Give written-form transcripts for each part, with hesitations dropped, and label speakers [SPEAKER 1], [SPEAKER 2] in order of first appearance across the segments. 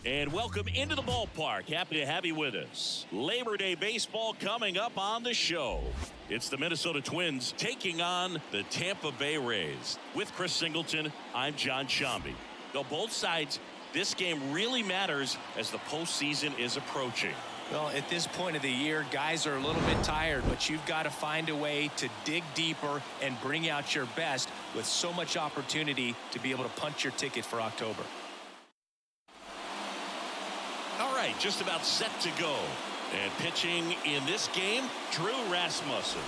[SPEAKER 1] And welcome into the ballpark. Happy to have you with us. Labor Day baseball coming up on the show. It's the Minnesota Twins taking on the Tampa Bay Rays. With Chris Singleton, I'm John Shambi. Though both sides, this game really matters as the postseason is approaching.
[SPEAKER 2] Well, at this point of the year, guys are a little bit tired, but you've got to find a way to dig deeper and bring out your best with so much opportunity to be able to punch your ticket for October.
[SPEAKER 1] All right, just about set to go. And pitching in this game, Drew Rasmussen.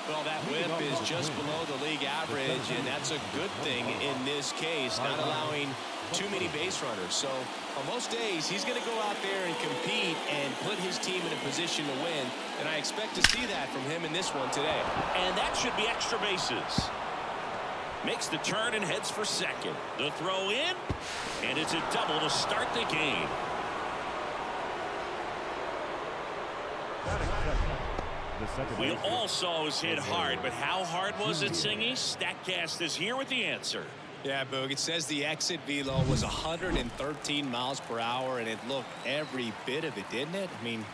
[SPEAKER 2] Well, that whip is just below the league average, and that's a good thing in this case, not allowing too many base runners. So on most days, he's going to go out there and compete and put his team in a position to win, and I expect to see that from him in this one today.
[SPEAKER 1] And that should be extra bases. Makes the turn and heads for second. The throw in, and it's a double to start the game. We all saw his hit hard, but how hard was it, Singy? StatCast is here with the answer.
[SPEAKER 2] Yeah, Boog, it says the exit velo was 113 miles per hour, and it looked every bit of it, didn't it? I mean,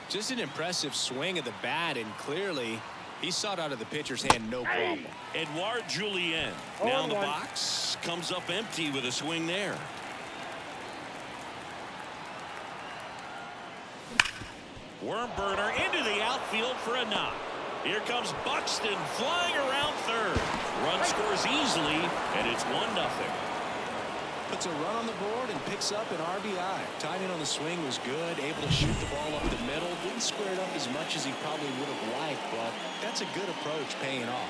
[SPEAKER 2] just an impressive swing of the bat, and clearly he saw it out of the pitcher's hand, no problem.
[SPEAKER 1] Edouard Julien now in the box, comes up empty with a swing there. Worm burner into the outfield for a knock. Here comes Buxton flying around third. Run scores easily, and it's 1-0.
[SPEAKER 2] Puts a run on the board and picks up an RBI. Timing on the swing was good, able to shoot the ball up the middle. Didn't square it up as much as he probably would have liked, but that's a good approach paying off.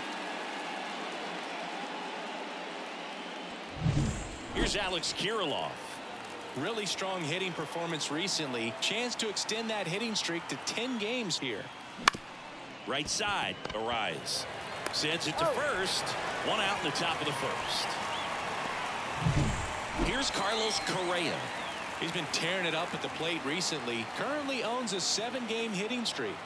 [SPEAKER 1] Here's Alex Kirilloff.
[SPEAKER 2] Really strong hitting performance recently. Chance to extend that hitting streak to 10 games here.
[SPEAKER 1] Right side, Paredes sends it to first. One out in the top of the first. Here's Carlos Correa.
[SPEAKER 2] He's been tearing it up at the plate recently. Currently owns a 7-game hitting streak.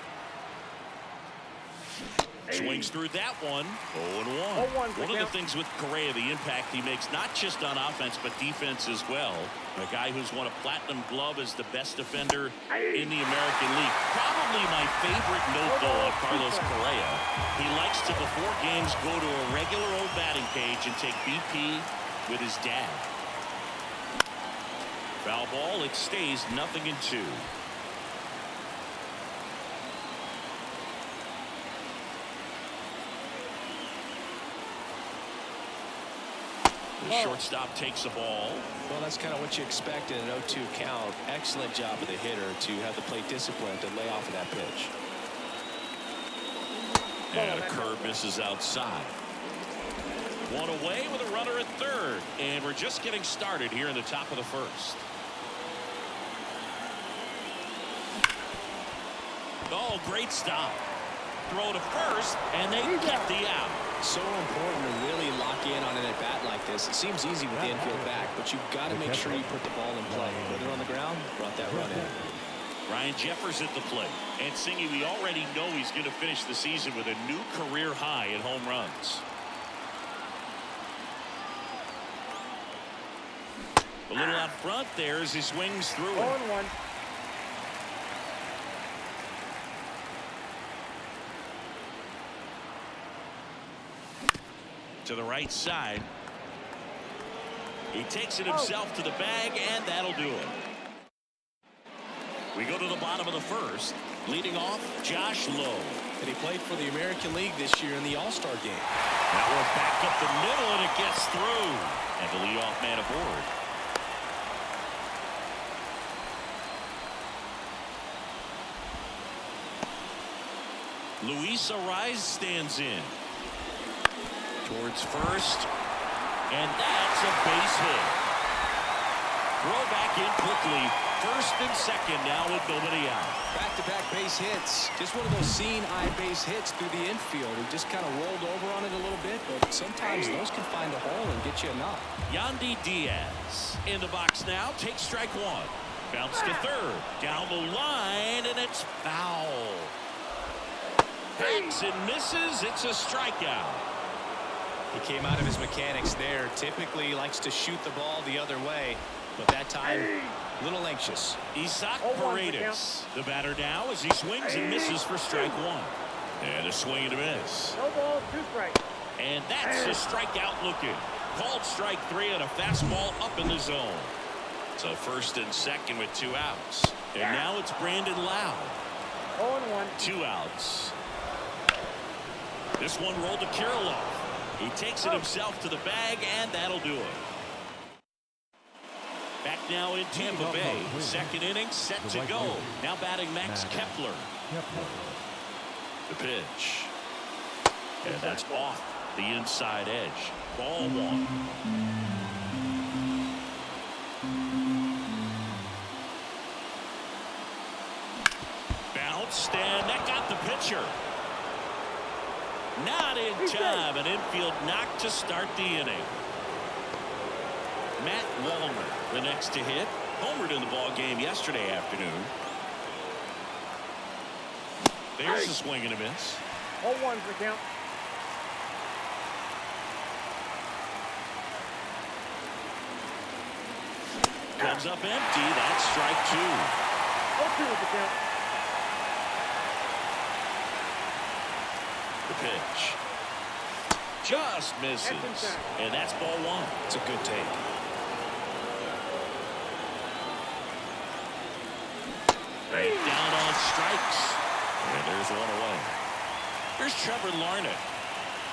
[SPEAKER 1] Swings through that one. 0-1. One of the things with Correa, the impact he makes, not just on offense, but defense as well. A guy who's won a platinum glove as the best defender in the American League. Probably my favorite note, though, of Carlos Correa. He likes to, before games, go to a regular old batting cage and take BP with his dad. Foul ball, it stays 0-2. The shortstop takes the ball.
[SPEAKER 2] Well, that's kind of what you expect in an 0-2 count. Excellent job of the hitter to have the plate discipline to lay off of that pitch.
[SPEAKER 1] And a curve misses outside. One away with a runner at third. And we're just getting started here in the top of the first. Oh, great stop. Throw to first, and they get the out.
[SPEAKER 2] So important to really lock in on an at-bat like this. It seems easy with the infield back, but you've got to make sure you put the ball in play. Whether on the ground, brought that run in.
[SPEAKER 1] Ryan Jeffers at the plate. And Singy, we already know he's going to finish the season with a new career high in home runs. A little out front there as he swings through it.
[SPEAKER 3] 0-1.
[SPEAKER 1] To the right side. He takes it himself to the bag, and that'll do it. We go to the bottom of the first. Leading off, Josh Lowe.
[SPEAKER 2] And he played for the American League this year in the All-Star game.
[SPEAKER 1] Now we're back up the middle, and it gets through. And the leadoff man aboard. Luis Ariz stands in. Towards first, and that's a base hit. Throw back in quickly. First and second now with nobody out.
[SPEAKER 2] Back-to-back base hits. Just one of those seeing-eye base hits through the infield. He just kind of rolled over on it a little bit, but sometimes those can find a hole and get you a knock.
[SPEAKER 1] Yandy Diaz in the box now. Takes strike one. Bounce to third. Down the line, and it's foul. Hacks and misses. It's a strikeout.
[SPEAKER 2] He came out of his mechanics there. Typically likes to shoot the ball the other way. but that time a little anxious.
[SPEAKER 1] Isaac Paredes, the batter now, as he swings and misses for strike one. And a swing and a miss.
[SPEAKER 3] No ball, 2 strikes.
[SPEAKER 1] And that's a strikeout looking. Called strike 3 and a fastball up in the zone. So first and second with 2 outs. And now it's Brandon Lowe.
[SPEAKER 3] 0-1.
[SPEAKER 1] 2 outs. This one rolled to Kirilloff. He takes it himself to the bag, and that'll do it. Back now in Tampa Bay. Second inning set to go. Now batting Max Kepler. The pitch. And that's off the inside edge. Ball 1. Bounced, and that got the pitcher. Not in time. An infield knock to start the inning. Matt Wallner, the next to hit. Homered in the ball game yesterday afternoon. There's a swing and a miss.
[SPEAKER 3] 0-1's the count.
[SPEAKER 1] Comes up empty. That's strike 2.
[SPEAKER 3] 0-2 is the count.
[SPEAKER 1] The pitch. Just misses. And that's ball 1.
[SPEAKER 2] It's a good take.
[SPEAKER 1] Down on strikes. And there's one away. Here's Trevor Larnett.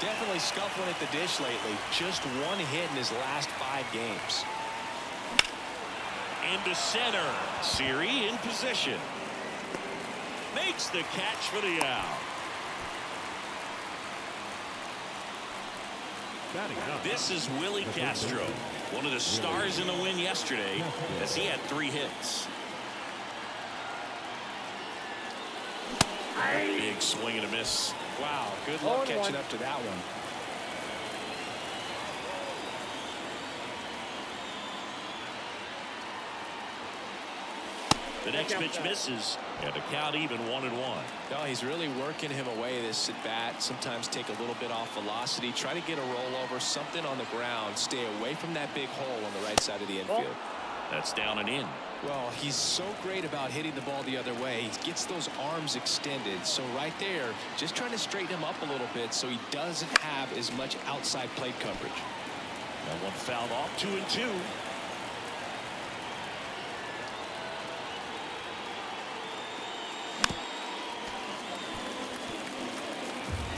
[SPEAKER 2] Definitely scuffling at the dish lately. Just 1 hit in his last 5 games.
[SPEAKER 1] Into center. Siri in position. Makes the catch for the out. This is Willie Castro, one of the stars in the win yesterday, as he had 3 hits. Big swing and a miss.
[SPEAKER 2] Wow, good luck catching up to that one.
[SPEAKER 1] The next pitch misses, and the count even 1-1.
[SPEAKER 2] No, he's really working him away this at bat. Sometimes take a little bit off velocity, try to get a rollover, something on the ground, stay away from that big hole on the right side of the infield.
[SPEAKER 1] That's down and in.
[SPEAKER 2] Well, he's so great about hitting the ball the other way. He gets those arms extended. So right there, just trying to straighten him up a little bit so he doesn't have as much outside plate coverage.
[SPEAKER 1] That one fouled off. 2-2.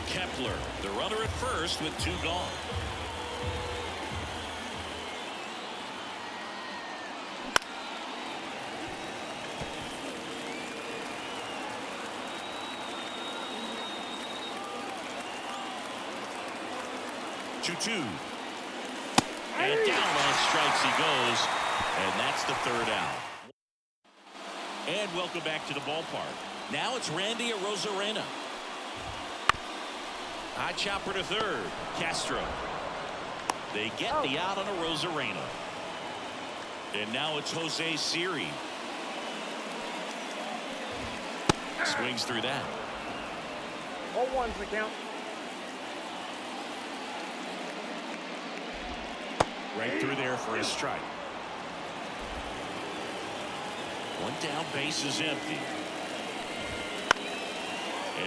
[SPEAKER 1] Kepler, the runner at first with 2 gone. And down on strikes he goes, and that's the 3rd out. And welcome back to the ballpark. Now it's Randy Arozarena. High chopper to third. Castro. They get the out on Arozarena. And now it's Jose Siri. Swings through that.
[SPEAKER 3] 0-1's the count.
[SPEAKER 1] Right through there for a strike. 1 down, base is empty.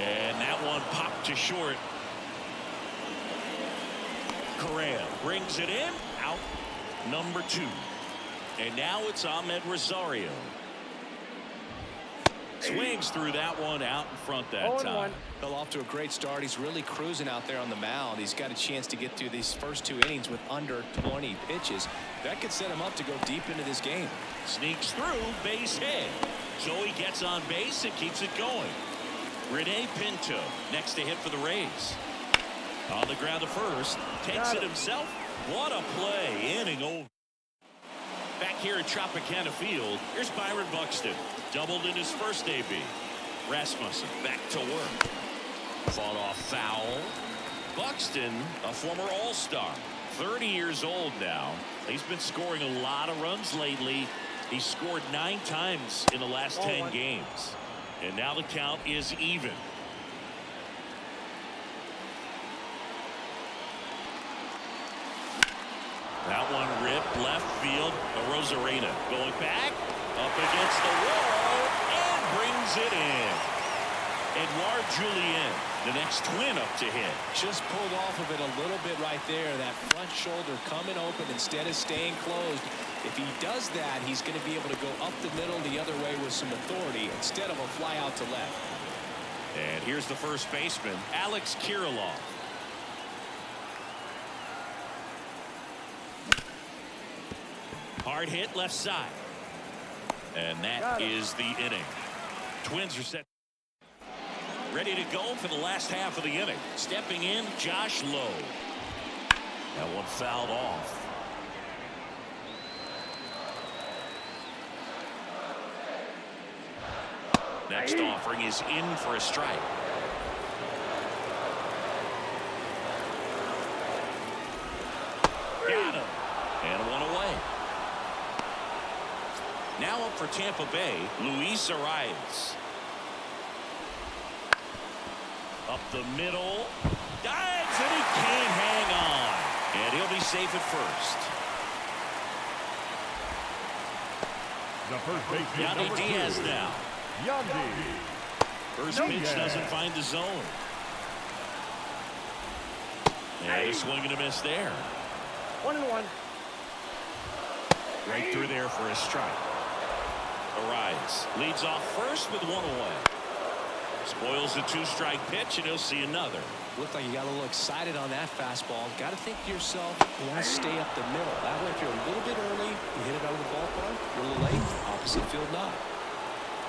[SPEAKER 1] And that one popped to short. Correa brings it in. Out number 2. And now it's Ahmed Rosario. Swings through that one out in front that time.
[SPEAKER 2] Fell off to a great start. He's really cruising out there on the mound. He's got a chance to get through these first 2 innings with under 20 pitches. That could set him up to go deep into this game.
[SPEAKER 1] Sneaks through, base hit. So he gets on base and keeps it going. Rene Pinto next to hit for the Rays. On the ground to first. Takes it himself. What a play. Inning over. Back here at Tropicana Field, here's Byron Buxton. Doubled in his first AB. Rasmussen back to work. Fought off foul. Buxton, a former All-Star. 30 years old now. He's been scoring a lot of runs lately. He's scored 9 times in the last 10 games. And now the count is even. That one ripped left field. called a Rosarena. Going back, up against the wall, and brings it in. Edouard Julien, the next Twin up to hit.
[SPEAKER 2] Just pulled off of it a little bit right there. That front shoulder coming open instead of staying closed. If he does that, he's going to be able to go up the middle the other way with some authority instead of a fly out to left.
[SPEAKER 1] And here's the first baseman, Alex Kirilloff. Hard hit left side. And that is the inning. Twins are set. Ready to go for the last half of the inning. Stepping in, Josh Lowe. That one fouled off. Next offering is in for a strike. Got him. And one away. Now up for Tampa Bay, Luis Arias. Up the middle. Dives, and he can't hang on. And he'll be safe at first.
[SPEAKER 4] The first baseman,
[SPEAKER 1] Yandy Diaz now.
[SPEAKER 4] Yandy.
[SPEAKER 1] First pitch doesn't find the zone. And a swing and a miss there.
[SPEAKER 3] 1-1.
[SPEAKER 1] Right through there for a strike. Arias leads off first with one away. Spoils the two-strike pitch, and he'll see another.
[SPEAKER 2] Looked like you got a little excited on that fastball. Got to think to yourself, you want to stay up the middle. That way, if you're a little bit early, you hit it out of the ballpark. You're a little late, opposite field not.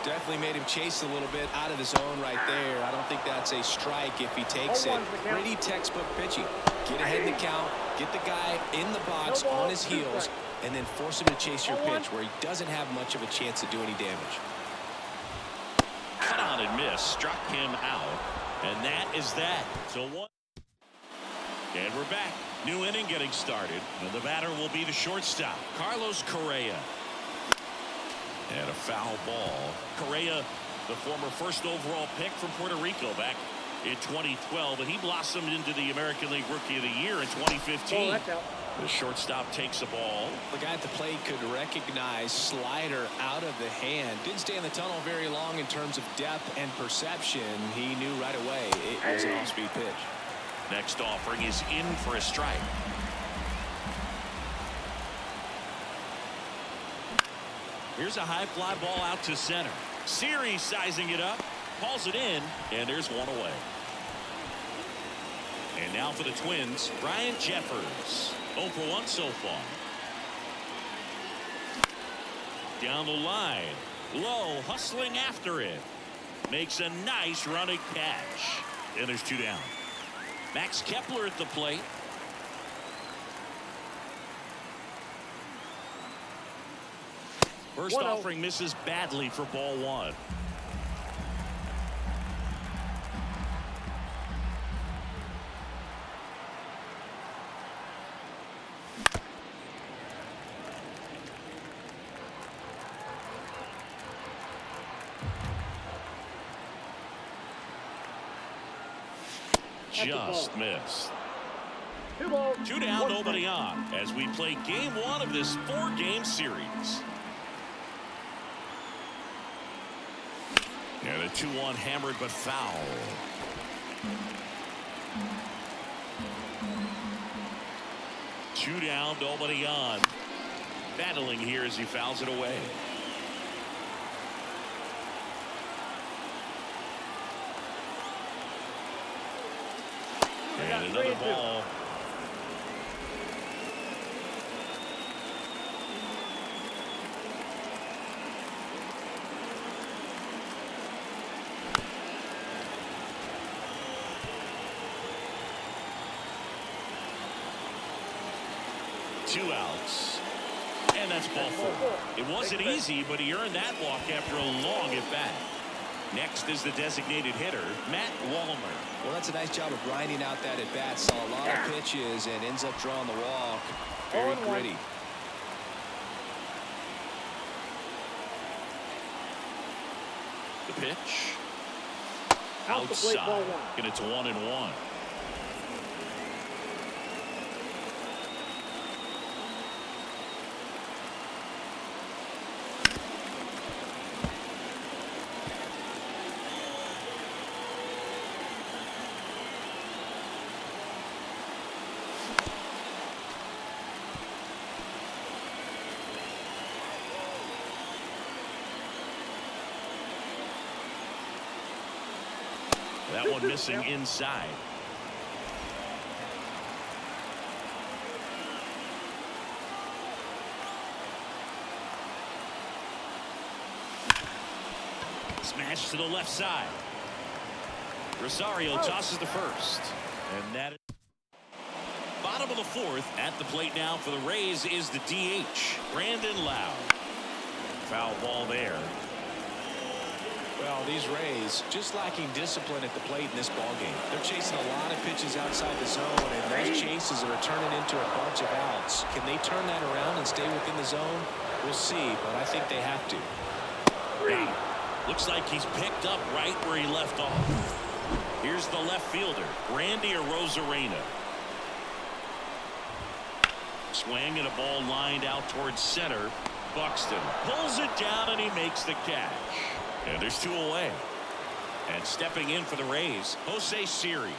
[SPEAKER 2] Definitely made him chase a little bit out of the zone right there. I don't think that's a strike if he takes it. Pretty textbook pitching. Get ahead in the count, get the guy in the box on his heels, and then force him to chase your pitch where he doesn't have much of a chance to do any damage.
[SPEAKER 1] Cut on and miss, struck him out, and that is that. So one. And we're back. New inning getting started, and the batter will be the shortstop, Carlos Correa. And a foul ball. Correa, the former first overall pick from Puerto Rico back in 2012, and he blossomed into the American League Rookie of the Year in 2015. The shortstop takes a ball.
[SPEAKER 2] The guy at the plate could recognize slider out of the hand. Didn't stay in the tunnel very long in terms of depth and perception. He knew right away it was an off-speed pitch.
[SPEAKER 1] Next offering is in for a strike. Here's a high fly ball out to center. Series sizing it up, calls it in, and there's one away. And now for the Twins, Brian Jeffers. 0 for 1 so far. Down the line. Low, hustling after it. Makes a nice running catch. And there's 2 down. Max Kepler at the plate. First offering misses badly for ball 1. Just missed. 2 down, nobody on, as we play game 1 of this 4-game series. And a 2-1 hammered but foul. Two down, nobody on. Battling here as he fouls it away. And another ball. Two outs. And that's ball 4. It wasn't easy, but he earned that walk after a long at bat. Next is the designated hitter, Matt Wallmer.
[SPEAKER 2] Well, that's a nice job of grinding out that at bat. Saw a lot of pitches and ends up drawing the walk. Very gritty.
[SPEAKER 1] The pitch. Outside. And it's 1-1. That one missing inside. Smash to the left side. Rosario tosses the first. And that is bottom of the fourth. At the plate now for the Rays is the DH, Brandon Lowe. Foul ball there.
[SPEAKER 2] Well, these Rays just lacking discipline at the plate in this ballgame. They're chasing a lot of pitches outside the zone, and those chases are turning into a bunch of outs. Can they turn that around and stay within the zone? We'll see, but I think they have to.
[SPEAKER 1] Got him. Looks like he's picked up right where he left off. Here's the left fielder, Randy Arozarena. Swing and a ball lined out towards center. Buxton pulls it down and he makes the catch. And there's two away. And stepping in for the Rays, Jose Siri.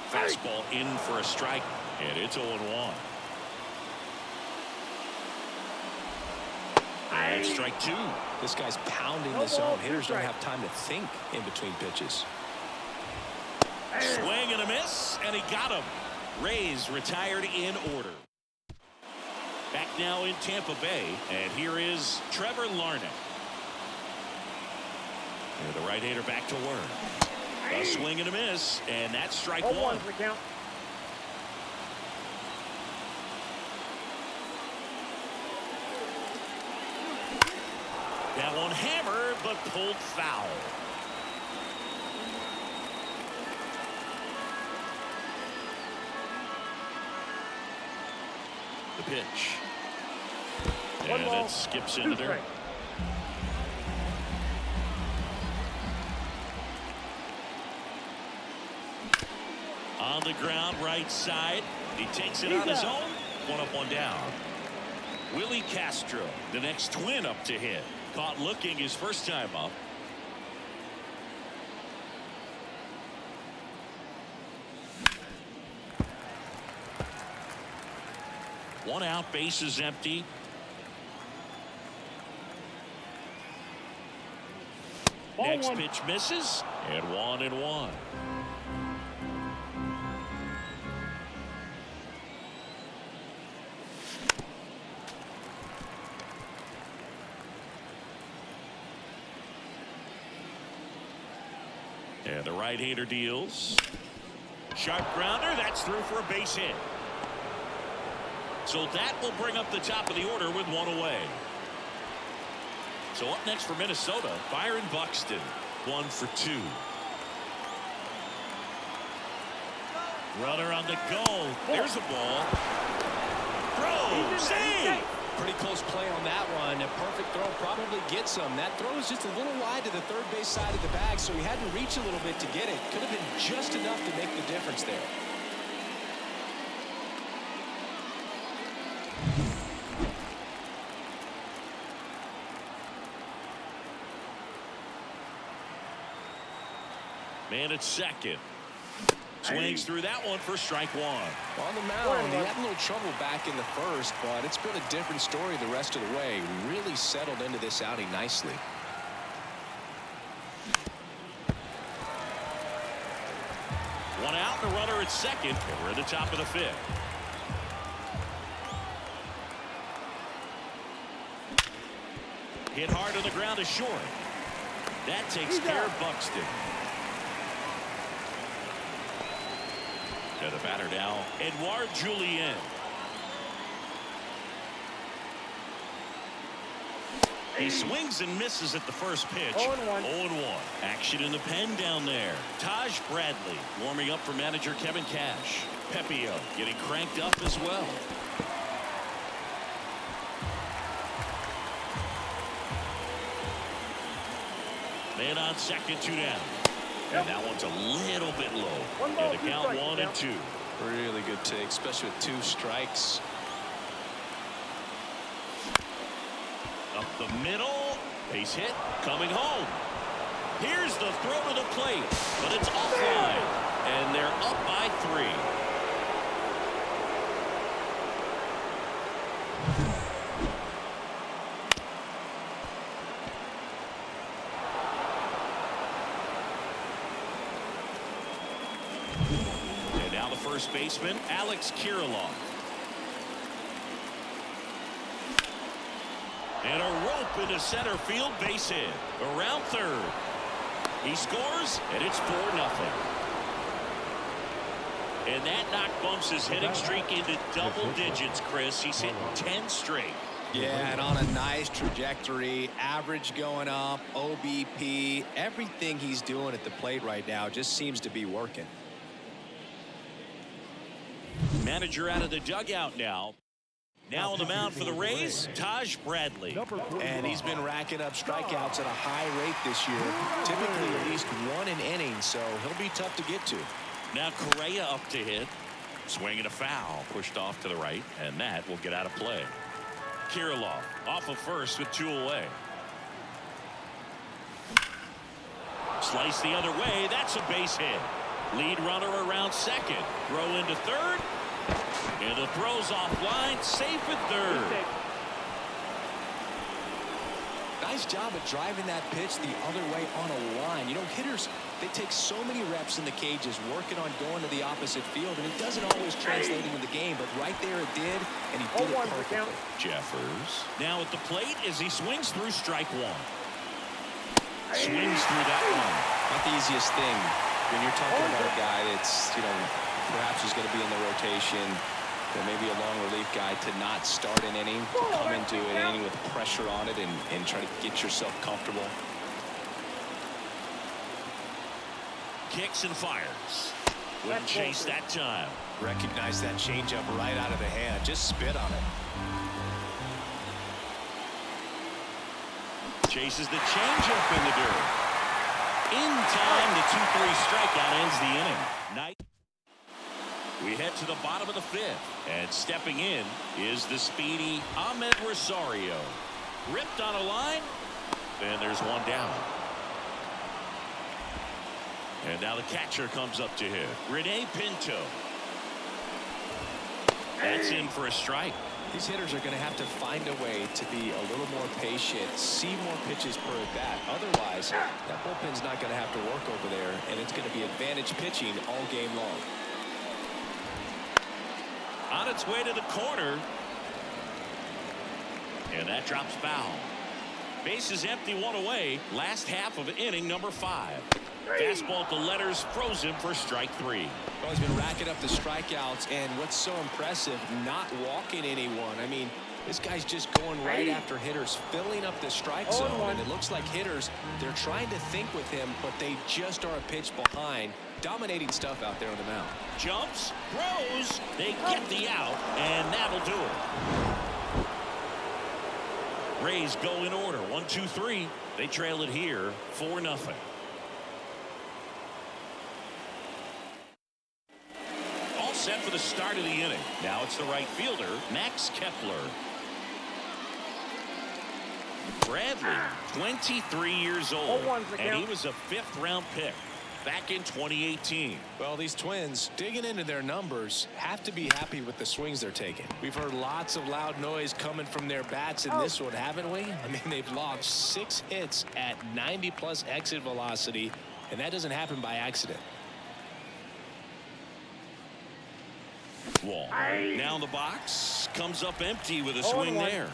[SPEAKER 1] Fastball in for a strike. And it's 0-1. And strike two.
[SPEAKER 2] This guy's pounding the zone. Hitters don't have time to think in between pitches.
[SPEAKER 1] Swing and a miss, and he got him. Rays retired in order. Back now in Tampa Bay, and here is Trevor Larnach. And the right-hander back to work. A swing and a miss, and that's strike one. That one hammered, but pulled foul. The pitch. And it skips into there. On the ground, right side. He takes it on his own. One up, one down. Willie Castro, the next twin up to hit. Caught looking his first time up. One out, base is empty. Next pitch misses, and 1-1. And the right-hander deals. Sharp grounder, that's through for a base hit. So that will bring up the top of the order with one away. So up next for Minnesota, Byron Buxton, 1 for 2. Runner on the go. There's a ball. Throw, save.
[SPEAKER 2] Pretty close play on that one. A perfect throw probably gets him. That throw is just a little wide to the third base side of the bag, so he had to reach a little bit to get it. Could have been just enough to make the difference there.
[SPEAKER 1] Man at second. Swings through that one for strike one.
[SPEAKER 2] On the mound, he had a little trouble back in the first, but it's been a different story the rest of the way. Really settled into this outing nicely.
[SPEAKER 1] One out, and a runner at second, and we're at the top of the fifth. Hit hard on the ground to short. That takes care of Buxton. To the batter now, Edouard Julien. He swings and misses at the first pitch. 0-1. Action in the pen down there. Taj Bradley warming up for manager Kevin Cash. Pepio getting cranked up as well. Man on second, 2 down. And that one's a little bit low. And the count 1-2.
[SPEAKER 2] Really good take, especially with 2 strikes.
[SPEAKER 1] Up the middle. Base hit. Coming home. Here's the throw to the plate. But it's offline. And they're up by 3. first baseman, Alex Kirilloff. And a rope into center field, base hit. Around third. He scores, and it's 4-0. And that knock bumps his hitting streak into double digits, Chris. He's hitting 10 straight.
[SPEAKER 2] Yeah, and on a nice trajectory, average going up, OBP, everything he's doing at the plate right now just seems to be working.
[SPEAKER 1] Manager out of the dugout now. Now on the mound for the Rays, Taj Bradley.
[SPEAKER 2] And he's been racking up strikeouts at a high rate this year, typically at least one an inning, so he'll be tough to get to.
[SPEAKER 1] Now Correa up to hit. Swing and a foul, pushed off to the right, and that will get out of play. Kirilloff off of first with 2 away. Slice the other way. That's a base hit. Lead runner around second. Throw into third. And the throw's offline. Safe at third.
[SPEAKER 2] Nice job of driving that pitch the other way on a line. You know, hitters, they take so many reps in the cages working on going to the opposite field, and it doesn't always translate into the game, but right there it did, and he did it perfectly.
[SPEAKER 1] Jeffers now at the plate as he swings through strike one. Swings through that one.
[SPEAKER 2] Not the easiest thing when you're talking about a guy that's, you know, perhaps is going to be in the rotation, or maybe a long relief guy, to not start an inning, to come into an inning with pressure on it and try to get yourself comfortable.
[SPEAKER 1] Kicks and fires. Wouldn't chase that time.
[SPEAKER 2] Recognize that changeup right out of the hand. Just spit on it.
[SPEAKER 1] Chases the changeup in the dirt. In time, the 2-3 strikeout ends the inning. We head to the bottom of the 5th, and stepping in is the speedy Ahmed Rosario. Ripped on a line, and there's one down. And now the catcher comes up to hit. Rene Pinto. That's in for a strike.
[SPEAKER 2] These hitters are going to have to find a way to be a little more patient, see more pitches per at bat. Otherwise, that bullpen's not going to have to work over there, and it's going to be advantage pitching all game long.
[SPEAKER 1] On its way to the corner. And that drops foul. Base is empty, 1 away. Last half of inning number 5. Fastball at the letters, froze him for strike 3.
[SPEAKER 2] Well, he's been racking up the strikeouts, and what's so impressive, not walking anyone. I mean, this guy's just going right after hitters, filling up the strike zone, and it looks like hitters, they're trying to think with him, but they just are a pitch behind. Dominating stuff out there on the mound.
[SPEAKER 1] Jumps, throws, they get the out, and that'll do it. Rays go in order, 1, 2, 3. They trail it here, 4-0. All set for the start of the inning. Now it's the right fielder, Max Kepler. Bradley, 23 years old, and he was a 5th-round pick back in 2018.
[SPEAKER 2] Well, these Twins, digging into their numbers, have to be happy with the swings they're taking. We've heard lots of loud noise coming from their bats in this one, haven't we? I mean, they've logged 6 hits at 90+ exit velocity, and that doesn't happen by accident.
[SPEAKER 1] Wall. Now in the box, comes up empty with a swing there.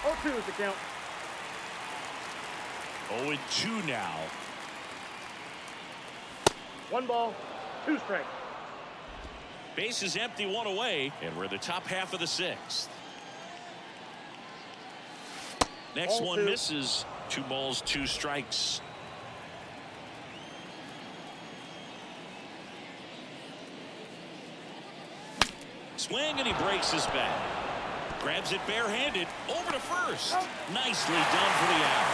[SPEAKER 3] 0-2 is the count.
[SPEAKER 1] 0-2 now.
[SPEAKER 3] 1 ball, 2 strikes.
[SPEAKER 1] Base is empty, 1 away, and we're in the top half of the 6th. Next one misses. 2 balls, 2 strikes. Swing, and he breaks his bat. Grabs it barehanded over to first. Nicely done for the out.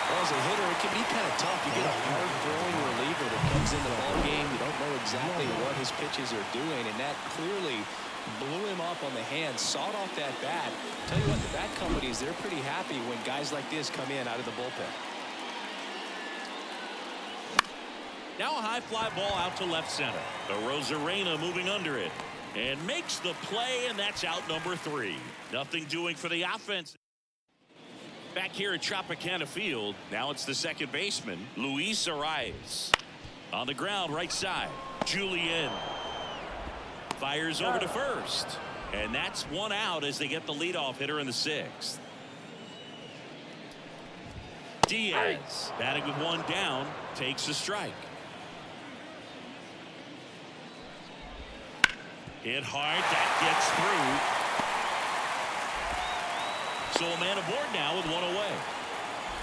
[SPEAKER 2] Well, as a hitter, it can be kind of tough. You get a hard throwing reliever that comes into the ball game. You don't know exactly what his pitches are doing, and that clearly blew him up on the hand, sawed off that bat. Tell you what, the bat companies, they're pretty happy when guys like this come in out of the bullpen.
[SPEAKER 1] Now a high fly ball out to left center. The Rosarena moving under it and makes the play, and that's out number 3. Nothing doing for the offense. Back here at Tropicana Field, now it's the second baseman, Luis Arias. On the ground, right side, Julien fires over to first. And that's one out as they get the leadoff hitter in the sixth. Diaz, batting with one down, takes a strike. Hit hard, that gets through. So a man aboard now with one away.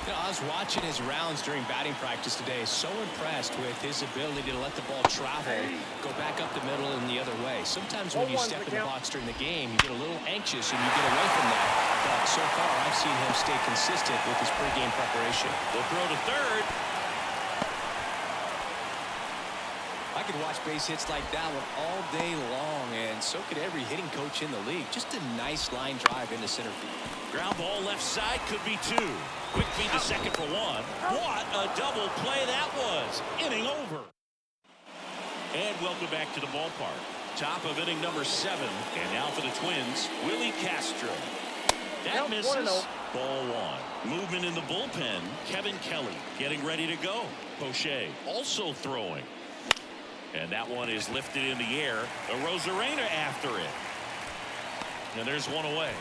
[SPEAKER 2] You know, I was watching his rounds during batting practice today. So impressed with his ability to let the ball travel, go back up the middle and the other way. Sometimes when you step in the box during the game, you get a little anxious and you get away from that. But so far, I've seen him stay consistent with his pregame preparation.
[SPEAKER 1] They'll throw to third.
[SPEAKER 2] I could watch base hits like that one all day long, and so could every hitting coach in the league. Just a nice line drive into center field.
[SPEAKER 1] Ground ball left side, could be two. Quick feed to second for one. What a double play that was. Inning over. And welcome back to the ballpark. Top of inning number 7. And now for the Twins, Willie Castro. That misses. Ball 1. Movement in the bullpen. Kevin Kelly getting ready to go. Poche also throwing. And that one is lifted in the air. Rosarena after it. And there's one away.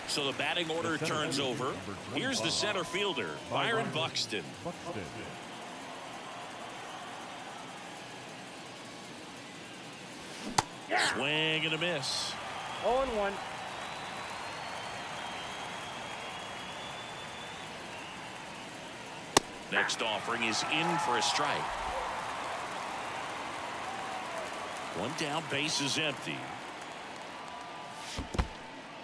[SPEAKER 1] So the batting order turns over. Here's the center fielder, Byron Buxton. Swing and a miss.
[SPEAKER 3] 0-1.
[SPEAKER 1] Next offering is in for a strike. One down, base is empty.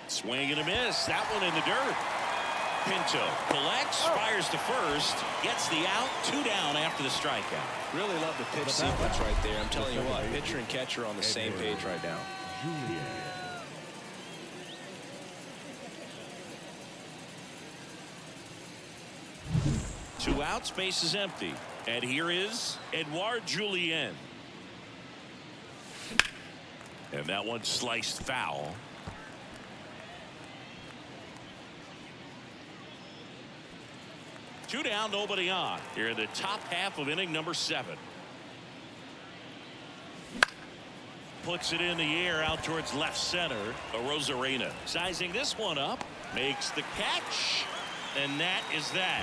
[SPEAKER 1] Swing and a miss. That one in the dirt. Pinto collects, fires to first, gets the out, 2 down after the strikeout.
[SPEAKER 2] Really love the pitch sequence right there. I'm telling you what, pitcher and catcher on the same page right now.
[SPEAKER 1] Two outs, base is empty. And here is Edouard Julien. And that one sliced foul. Two down, nobody on. Here in the top half of inning number 7. Puts it in the air out towards left center. Rosarena sizing this one up. Makes the catch. And that is that.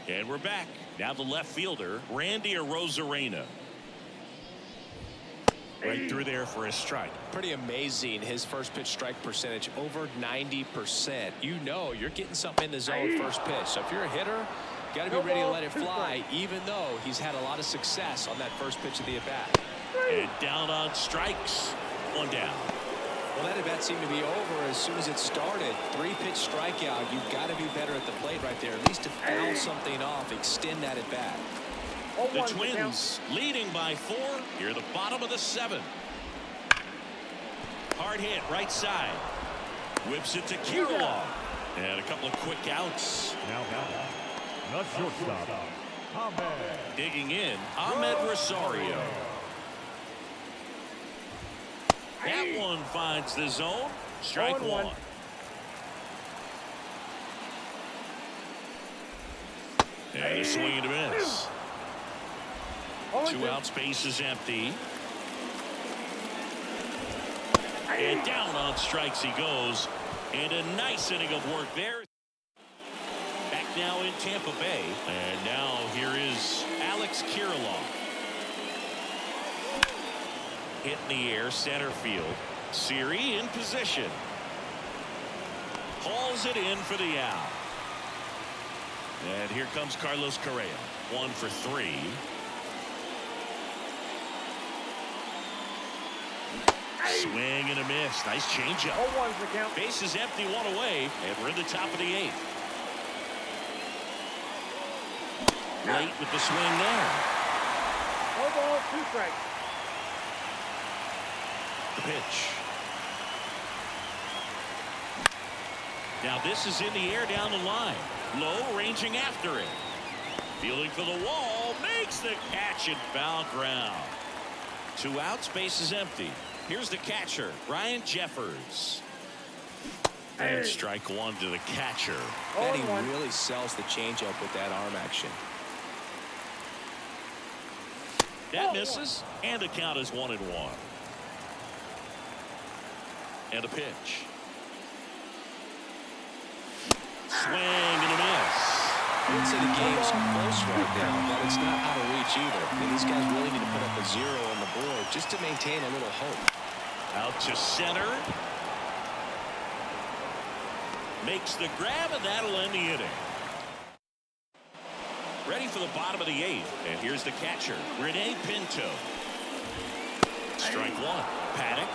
[SPEAKER 1] And we're back. Now the left fielder, Randy Rosarena. Right through there for a strike.
[SPEAKER 2] Pretty amazing, his first pitch strike percentage over 90%. You know you're getting something in the zone first pitch. So if you're a hitter, got to be ready to let it fly, even though he's had a lot of success on that first pitch of the at-bat.
[SPEAKER 1] And down on strikes. One down.
[SPEAKER 2] Well, that at-bat seemed to be over as soon as it started. 3-pitch strikeout. You've got to be better at the plate right there, at least to foul something off, extend that at-bat.
[SPEAKER 1] The Twins leading by 4 here, the bottom of the 7th. Hard hit right side. Whips it to Kirilloff. And a couple of quick outs.
[SPEAKER 4] Now, the shortstop, Ahmed.
[SPEAKER 1] Digging in, Ahmed Rosario. That one finds the zone. Strike 1. And a swing and a miss. 2 outs, base is empty. And down on strikes he goes. And a nice inning of work there. Back now in Tampa Bay. And now here is Alex Kirilloff. Hit in the air, center field. Siri in position. Hauls it in for the out. And here comes Carlos Correa. 1 for 3. Swing and a miss. Nice changeup.
[SPEAKER 3] 0-1's the count.
[SPEAKER 1] Base is empty, 1 away, and we're in the top of the 8th. Late with the swing there.
[SPEAKER 3] 1 ball, 2 strikes.
[SPEAKER 1] The pitch. Now this is in the air down the line. Low, ranging after it. Fielding for the wall, makes the catch and foul ground. 2 outs, base is empty. Here's the catcher, Ryan Jeffers. And strike 1 to the catcher.
[SPEAKER 2] And he really sells the changeup with that arm action.
[SPEAKER 1] That misses, and the count is 1-1. And a pitch. Swing and a miss.
[SPEAKER 2] I would say the game's close right now, but it's not out of reach either. I mean, these guys really need to put up a 0 on the board just to maintain a little hope.
[SPEAKER 1] Out to center. Makes the grab, and that'll end the inning. Ready for the bottom of the 8th. And here's the catcher, Rene Pinto. Strike 1. Paddock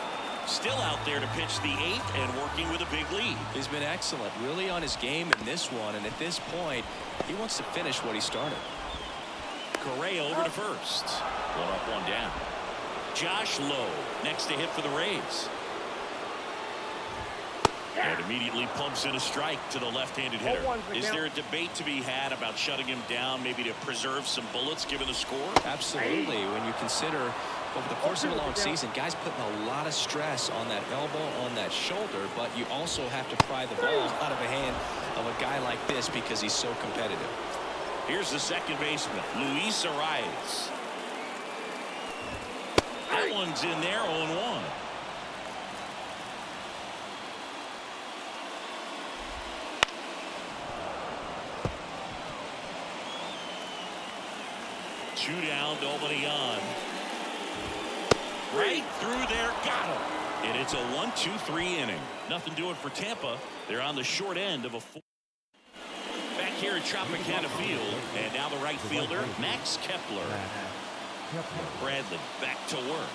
[SPEAKER 1] still out there to pitch the 8th and working with a big lead.
[SPEAKER 2] He's been excellent, really on his game in this one. And at this point, he wants to finish what he started.
[SPEAKER 1] Correa over to first. 1 up, 1 down. Josh Lowe next to hit for the Rays. And immediately pumps in a strike to the left-handed hitter. Is there a debate to be had about shutting him down, maybe to preserve some bullets given the score?
[SPEAKER 2] Absolutely. When you consider over the course of a long season, guys putting a lot of stress on that elbow, on that shoulder, but you also have to pry the ball out of the hand of a guy like this because he's so competitive.
[SPEAKER 1] Here's the second baseman, Luis Arias. That one's in there, 0-1. Two down, nobody on. Right through there, got him. And it's a 1-2-3 inning. Nothing doing for Tampa. They're on the short end of a 4. Back here at Tropicana Field, and now the right fielder, Max Kepler. Bradley back to work.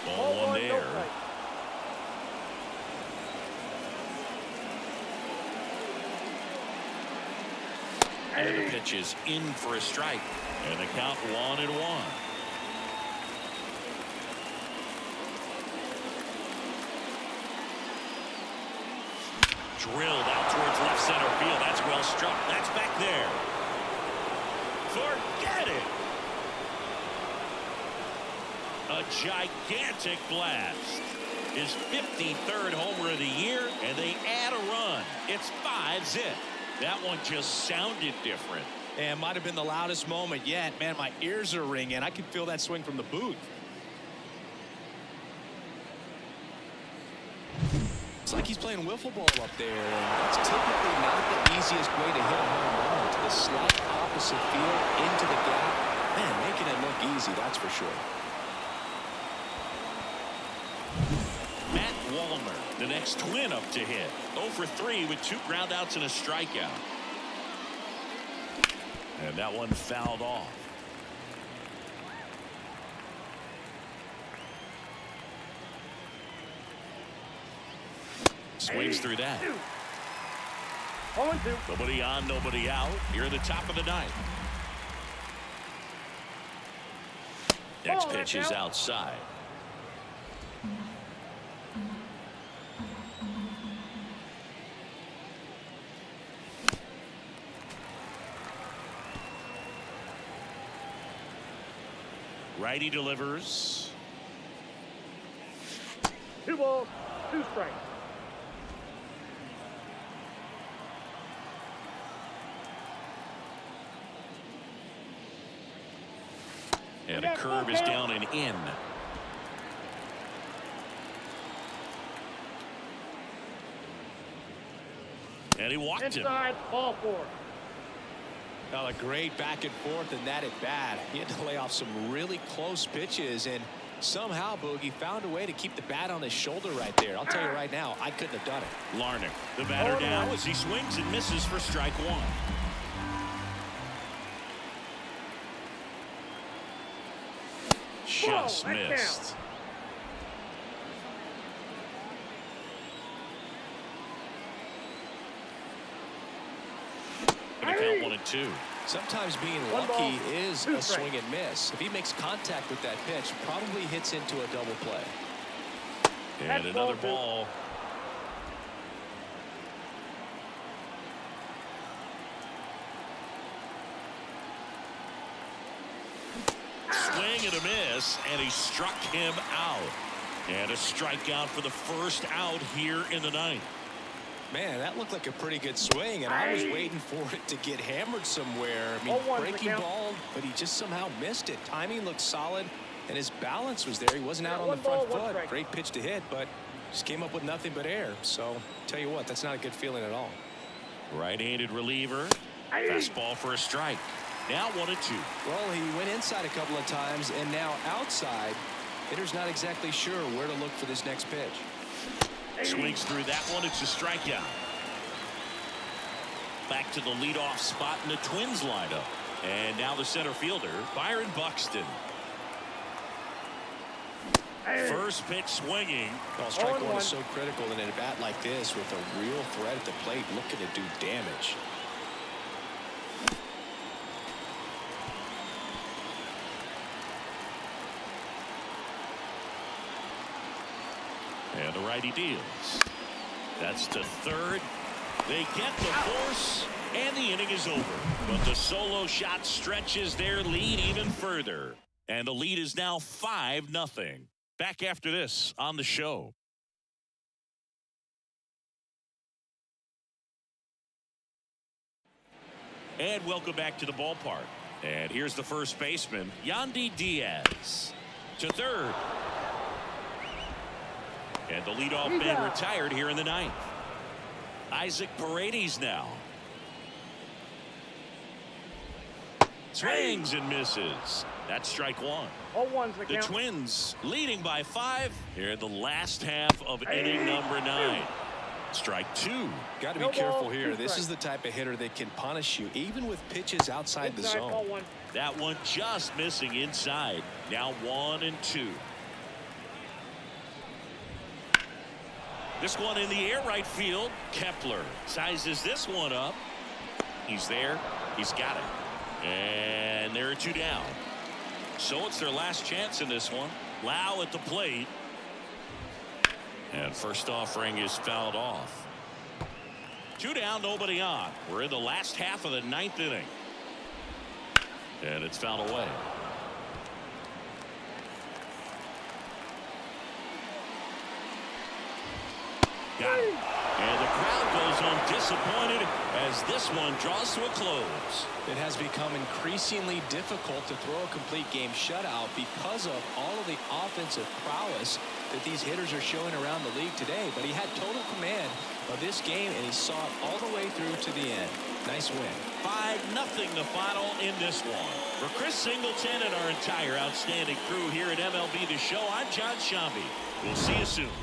[SPEAKER 1] Ball 1 there. And the pitch is in for a strike. And the count 1-1. Drilled out towards left center field. That's well struck. That's back there. Forget it. A gigantic blast. His 53rd homer of the year, and they add a run. It's 5-zip. That one just sounded different.
[SPEAKER 2] And might have been the loudest moment yet. Man, my ears are ringing. I can feel that swing from the booth. It's like he's playing wiffle ball up there. And that's typically not the easiest way to hit a home run. To the slight opposite field, into the gap. Man, making it look easy, that's for sure.
[SPEAKER 1] Matt Wallner, the next twin up to hit. 0 for 3 with 2 groundouts and a strikeout. And that one fouled off. Swings through that.
[SPEAKER 3] 0-2.
[SPEAKER 1] Nobody on, nobody out. You're in the top of the 9th. Next pitch is outside. Righty delivers.
[SPEAKER 3] 2 balls, 2 strikes.
[SPEAKER 1] And a curve is down and in. And he walked him.
[SPEAKER 3] Inside, ball 4.
[SPEAKER 2] Well, a great back and forth and that at bat. He had to lay off some really close pitches, and somehow Boogie found a way to keep the bat on his shoulder right there. I'll tell you right now, I couldn't have done it.
[SPEAKER 1] Larnach, the batter down as he swings and misses for strike 1. Just missed. Gonna count 1 and 2.
[SPEAKER 2] Sometimes being lucky is a swing and miss. If he makes contact with that pitch, probably hits into a double play.
[SPEAKER 1] And another ball. Swing swing and a miss, and he struck him out. And a strikeout for the first out here in the ninth.
[SPEAKER 2] Man, that looked like a pretty good swing, and I was waiting for it to get hammered somewhere. I mean,
[SPEAKER 3] 0-1
[SPEAKER 2] breaking ball, but he just somehow missed it. Timing looked solid, and his balance was there. He wasn't out on the front foot. Great pitch to hit, but just came up with nothing but air. So, tell you what, that's not a good feeling at all.
[SPEAKER 1] Right-handed reliever. Fastball for a strike. Now 1-2.
[SPEAKER 2] Well, he went inside a couple of times, and now outside. Hitter's not exactly sure where to look for this next pitch.
[SPEAKER 1] Swings through that one. It's a strikeout. Back to the leadoff spot in the Twins lineup. And now the center fielder, Byron Buxton. First pitch swinging.
[SPEAKER 2] Well, strike one is so critical in a bat like this with a real threat at the plate looking to do damage.
[SPEAKER 1] And the righty deals. That's to third. They get the force, and the inning is over. But the solo shot stretches their lead even further. And the lead is now 5-0. Back after this on the show. And welcome back to the ballpark. And here's the first baseman, Yandy Diaz. To third. And the leadoff man retired here in the ninth. Isaac Paredes now. Swings and misses. That's strike one.
[SPEAKER 3] 0-1's the
[SPEAKER 1] The
[SPEAKER 3] count.
[SPEAKER 1] Twins leading by 5 here in the last half of inning number 9. Strike 2.
[SPEAKER 2] Got to be careful here. This is the type of hitter that can punish you even with pitches outside the zone.
[SPEAKER 1] That one just missing inside. Now 1-2. This one in the air right field. Kepler sizes this one up. He's there. He's got it. And there are 2 down. So it's their last chance in this one. Lau at the plate. And first offering is fouled off. 2 down, nobody on. We're in the last half of the 9th inning. And it's fouled away. Got it. And the crowd goes home disappointed as this one draws to a close.
[SPEAKER 2] It has become increasingly difficult to throw a complete game shutout because of all of the offensive prowess that these hitters are showing around the league today. But he had total command of this game, and he saw it all the way through to the end. Nice win.
[SPEAKER 1] 5-0 the final in this one. For Chris Singleton and our entire outstanding crew here at MLB The Show, I'm John Shambi. We'll see you soon.